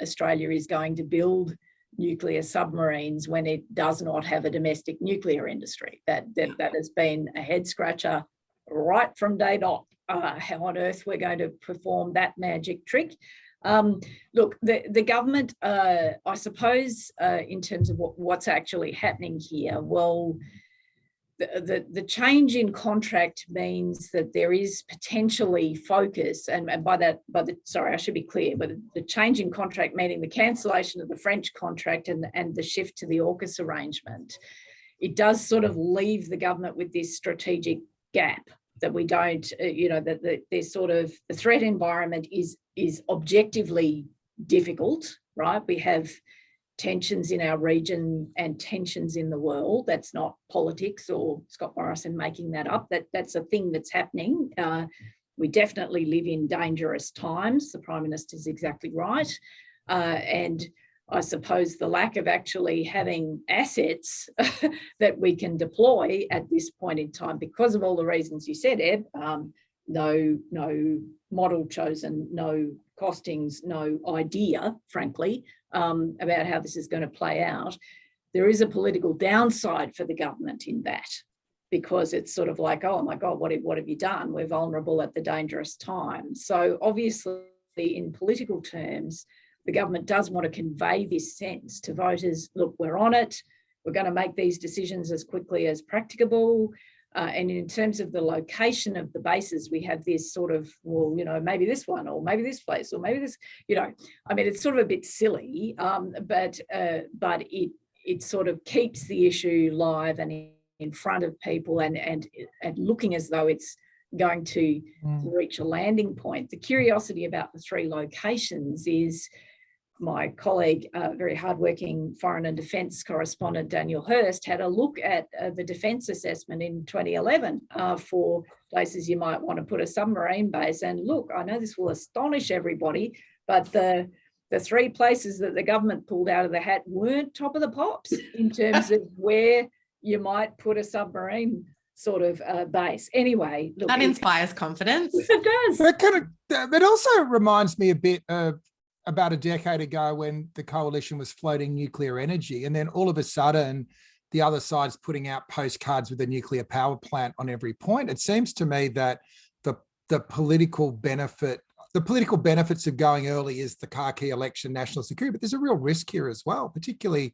Australia is going to build nuclear submarines when it does not have a domestic nuclear industry. That has been a head scratcher right from day dot. How on earth we're going to perform that magic trick. Look, the government, I suppose, in terms of what's actually happening here, well, the change in contract means that there is potentially focus, and sorry, I should be clear, but the change in contract meaning the cancellation of the French contract and the shift to the AUKUS arrangement, it does sort of leave the government with this strategic gap that we don't, that there's sort of the threat environment is objectively difficult, right? We have tensions in our region and tensions in the world. That's not politics or Scott Morrison making that up. That's a thing that's happening. We definitely live in dangerous times. The Prime Minister is exactly right. And I suppose the lack of actually having assets that we can deploy at this point in time, because of all the reasons you said, Eb, no model chosen, no costings, no idea, frankly, about how this is going to play out. There is a political downside for the government in that, because it's sort of like, oh my God, what have you done? We're vulnerable at the dangerous time. So obviously, in political terms, the government does want to convey this sense to voters, look, we're on it. We're going to make these decisions as quickly as practicable. And in terms of the location of the bases, we have this sort of, well, maybe this one, or maybe this place, or maybe this, I mean, it's sort of a bit silly, but it sort of keeps the issue live and in front of people and looking as though it's going to reach a landing point. The curiosity about the 3 locations is my colleague, very hardworking foreign and defence correspondent, Daniel Hurst, had a look at the defence assessment in 2011 for places you might want to put a submarine base. And look, I know this will astonish everybody, but the 3 places that the government pulled out of the hat weren't top of the pops in terms of where you might put a submarine sort of base. Anyway, look, that inspires confidence. It does. It also reminds me a bit of about a decade ago when the coalition was floating nuclear energy, and then all of a sudden the other side's putting out postcards with a nuclear power plant on every point. It seems to me that the political benefits of going early is the Khaki election, national security, but there's a real risk here as well, particularly,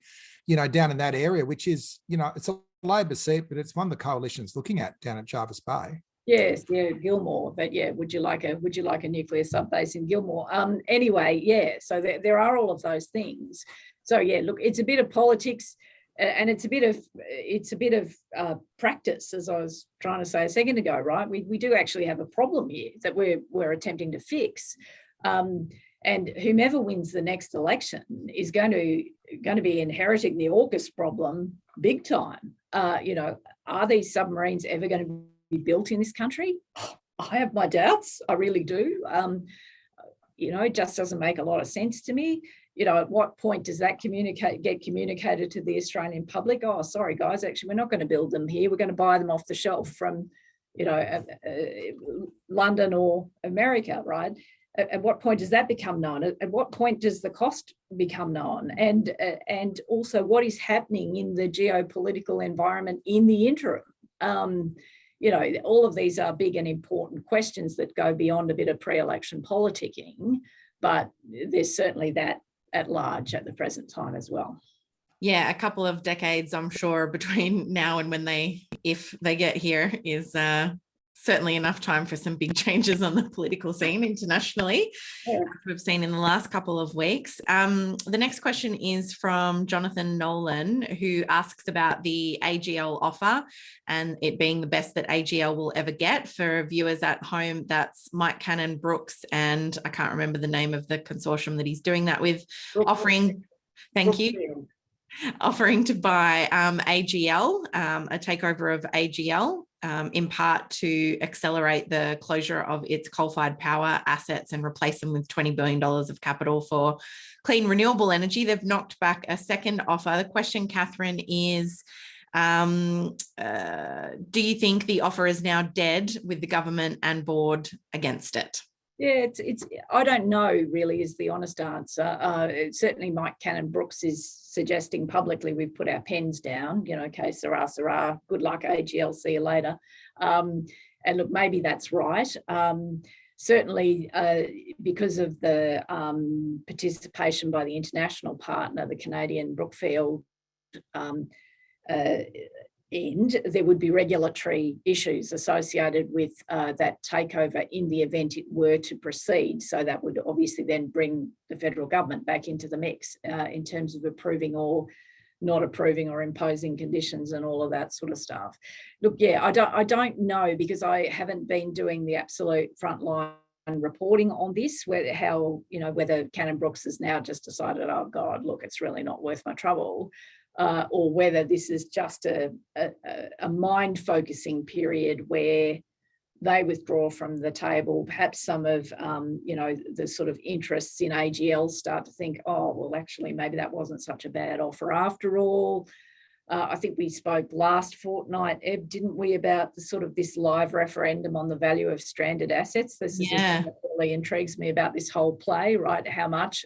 down in that area, which is, it's a Labor seat, but it's one the coalition's looking at down at Jarvis Bay. Yes, yeah, Gilmore. But yeah, would you like a nuclear subbase in Gilmore? Anyway, yeah. So there are all of those things. So yeah, look, it's a bit of politics, and it's a bit of practice, as I was trying to say a second ago. Right, we do actually have a problem here that we're attempting to fix. And whomever wins the next election is going to be inheriting the AUKUS problem big time. Are these submarines ever going to be built in this country? I have my doubts. I really do. It just doesn't make a lot of sense to me. At what point does that get communicated to the Australian public? Oh, sorry, guys, actually, we're not going to build them here. We're going to buy them off the shelf from, London or America, right? At what point does that become known? At what point does the cost become known? And also what is happening in the geopolitical environment in the interim? All of these are big and important questions that go beyond a bit of pre-election politicking, but there's certainly that at large at the present time as well. Yeah, a couple of decades, I'm sure, between now and if they get here is certainly enough time for some big changes on the political scene internationally, as we've seen in the last couple of weeks. The next question is from Jonathan Nolan, who asks about the AGL offer and it being the best that AGL will ever get. For viewers at home, that's Mike Cannon Brooks, and I can't remember the name of the consortium that he's doing that with, offering to buy AGL, a takeover of AGL, in part to accelerate the closure of its coal-fired power assets and replace them with $20 billion of capital for clean renewable energy. They've knocked back a second offer. The question, Katharine, is do you think the offer is now dead with the government and board against it? Yeah, it's. I don't know, really, is the honest answer. Certainly, Mike Cannon Brooks is suggesting publicly we've put our pens down. Okay, sarah, good luck, AGL, see you later. And look, maybe that's right. Certainly, because of the participation by the international partner, the Canadian Brookfield end, there would be regulatory issues associated with that takeover in the event it were to proceed. So that would obviously then bring the federal government back into the mix in terms of approving or not approving or imposing conditions and all of that sort of stuff. Look, yeah, I don't know, because I haven't been doing the absolute frontline reporting on this, whether Cannon Brooks has now just decided, oh God, look, it's really not worth my trouble. Or whether this is just a mind focusing period where they withdraw from the table. Perhaps some of the sort of interests in AGL start to think, oh, well, actually, maybe that wasn't such a bad offer after all. I think we spoke last fortnight, Eb, didn't we, about the sort of this live referendum on the value of stranded assets. This is something that really intrigues me about this whole play, right? How much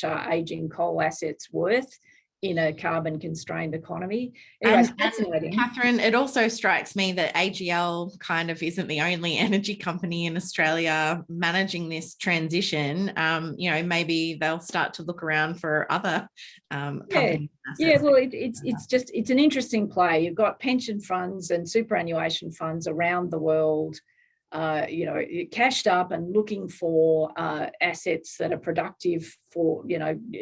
are aging coal assets worth in a carbon constrained economy? Anyways, fascinating. Katharine, it also strikes me that AGL kind of isn't the only energy company in Australia managing this transition. Maybe they'll start to look around for other companies. Yeah, well, it's an interesting play. You've got pension funds and superannuation funds around the world cashed up and looking for assets that are productive for,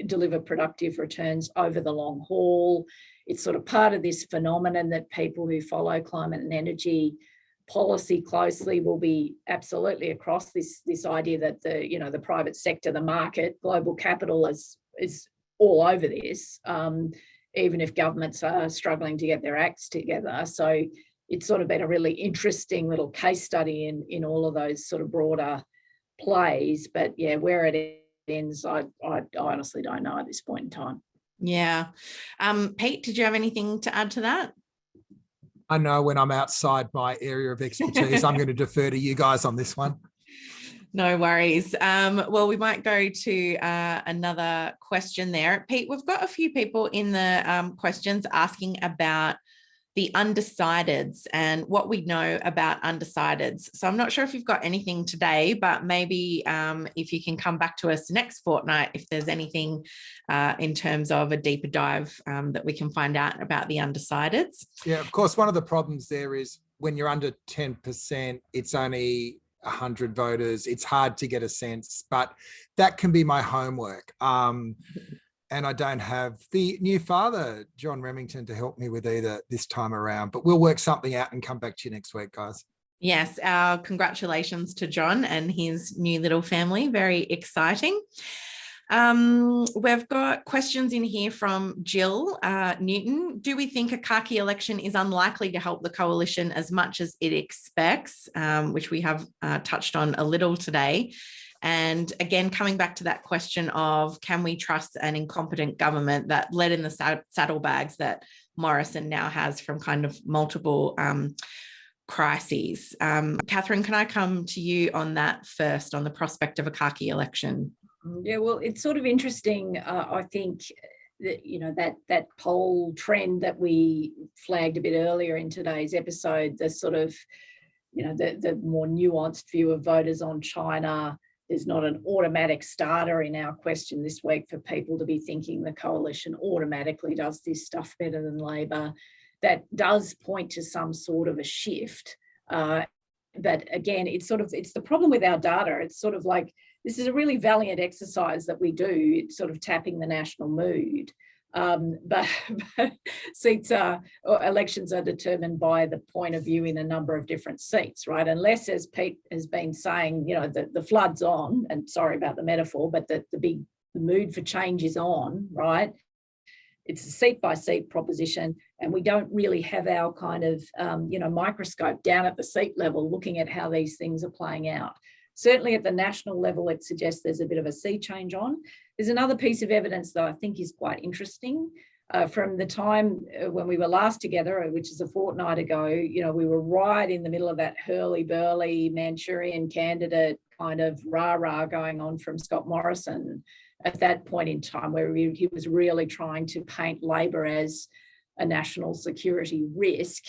deliver productive returns over the long haul. It's sort of part of this phenomenon that people who follow climate and energy policy closely will be absolutely across this idea that the private sector, the market, global capital is all over this, even if governments are struggling to get their acts together. So it's sort of been a really interesting little case study in all of those sort of broader plays. But yeah, where it ends, I honestly don't know at this point in time. Yeah. Pete, did you have anything to add to that? I know when I'm outside my area of expertise, I'm going to defer to you guys on this one. No worries. Well, we might go to another question there. Pete, we've got a few people in the questions asking about the undecideds and what we know about undecideds. So I'm not sure if you've got anything today, but maybe if you can come back to us next fortnight, if there's anything in terms of a deeper dive that we can find out about the undecideds. Yeah, of course, one of the problems there is when you're under 10%, it's only 100 voters. It's hard to get a sense, but that can be my homework. And I don't have the new father, John Remington, to help me with either this time around, but we'll work something out and come back to you next week, guys. Yes, our congratulations to John and his new little family. Very exciting. We've got questions in here from Jill Newton. Do we think a Khaki election is unlikely to help the coalition as much as it expects, which we have touched on a little today? And again, coming back to that question of can we trust an incompetent government that led in the saddlebags that Morrison now has from kind of multiple crises. Katharine, can I come to you on that first, on the prospect of a Khaki election? Yeah, well, it's sort of interesting. I think that, you know, that poll trend that we flagged a bit earlier in today's episode, the sort of, you know, the more nuanced view of voters on China. There's not an automatic starter in our question this week for people to be thinking the coalition automatically does this stuff better than Labor. That does point to some sort of a shift. But again, it's the problem with our data. It's sort of like, this is a really valiant exercise that we do. It's sort of tapping the national mood. But elections are determined by the point of view in a number of different seats, right? Unless, as Pete has been saying, you know, the flood's on, and sorry about the metaphor, but the mood for change is on, right? It's a seat by seat proposition, and we don't really have our kind of, microscope down at the seat level looking at how these things are playing out. Certainly at the national level, it suggests there's a bit of a sea change on. There's another piece of evidence that I think is quite interesting. From the time when we were last together, which is a fortnight ago, you know, we were right in the middle of that hurly-burly Manchurian candidate kind of rah-rah going on from Scott Morrison at that point in time, where he was really trying to paint Labor as a national security risk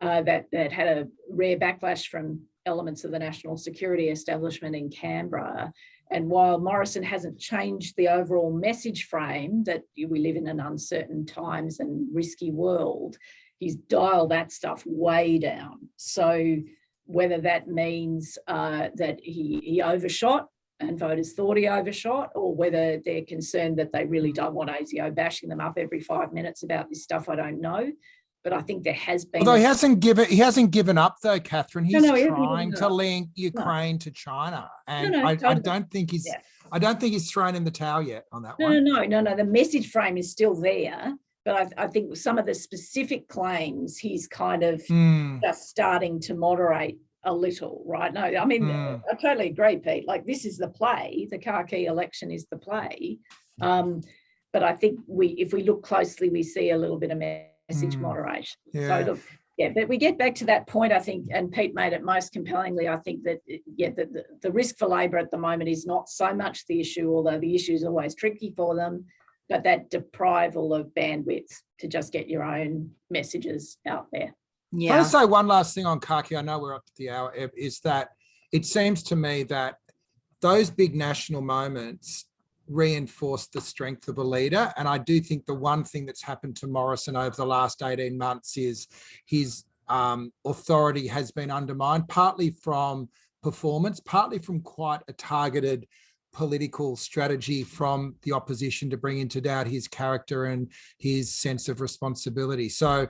that had a rare backlash from elements of the national security establishment in Canberra. And while Morrison hasn't changed the overall message frame that we live in an uncertain times and risky world, he's dialed that stuff way down. So whether that means that he overshot and voters thought he overshot, or whether they're concerned that they really don't want ASIO bashing them up every 5 minutes about this stuff, I don't know. But I think there has been. Although he hasn't given up though, Katharine. He's trying to link Ukraine to China, and I don't think he's. Yeah. I don't think he's thrown in the towel yet on that one. No. The message frame is still there, but I think some of the specific claims he's kind of just starting to moderate a little, right? No, I mean I totally agree, Pete. Like, this is the play. The Khaki election is the play, but I think if we look closely, we see a little bit of message moderation. Yeah. So look, yeah, but we get back to that point, I think, and Pete made it most compellingly. I think that, the risk for Labor at the moment is not so much the issue, although the issue is always tricky for them, but that deprival of bandwidth to just get your own messages out there. Yeah. I want to say one last thing on Khaki. I know we're up to the hour, is that it seems to me that those big national moments reinforce the strength of a leader. And I do think the one thing that's happened to Morrison over the last 18 months is his authority has been undermined, partly from performance, partly from quite a targeted political strategy from the opposition to bring into doubt his character and his sense of responsibility. So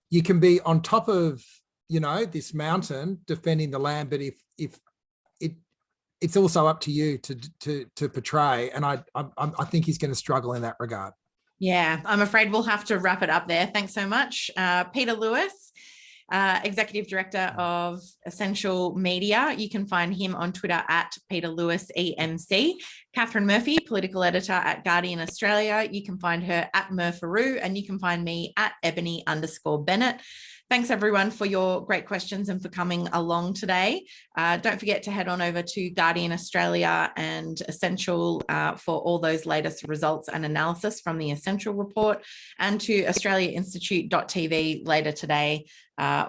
you can be on top of, this mountain defending the land, but if it's also up to you to portray. And I think he's going to struggle in that regard. Yeah, I'm afraid we'll have to wrap it up there. Thanks so much. Peter Lewis, Executive Director of Essential Media. You can find him on Twitter at Peter Lewis EMC. Katharine Murphy, Political Editor at Guardian Australia. You can find her at Murfaroo, and you can find me at Ebony_Bennett. Thanks everyone for your great questions and for coming along today. Don't forget to head on over to Guardian Australia and Essential for all those latest results and analysis from the Essential report, and to australiainstitute.tv later today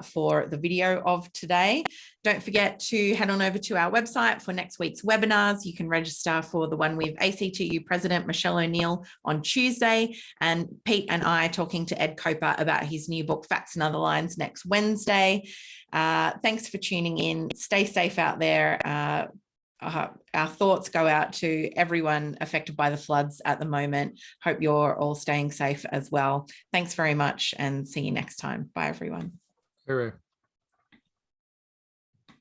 for the video of today. Don't forget to head on over to our website for next week's webinars. You can register for the one with ACTU President Michelle O'Neill on Tuesday, and Pete and I talking to Ed Coper about his new book, Facts and Other Lines, next Wednesday. Thanks for tuning in. Stay safe out there. Our thoughts go out to everyone affected by the floods at the moment. Hope you're all staying safe as well. Thanks very much and see you next time. Bye, everyone. Hooray.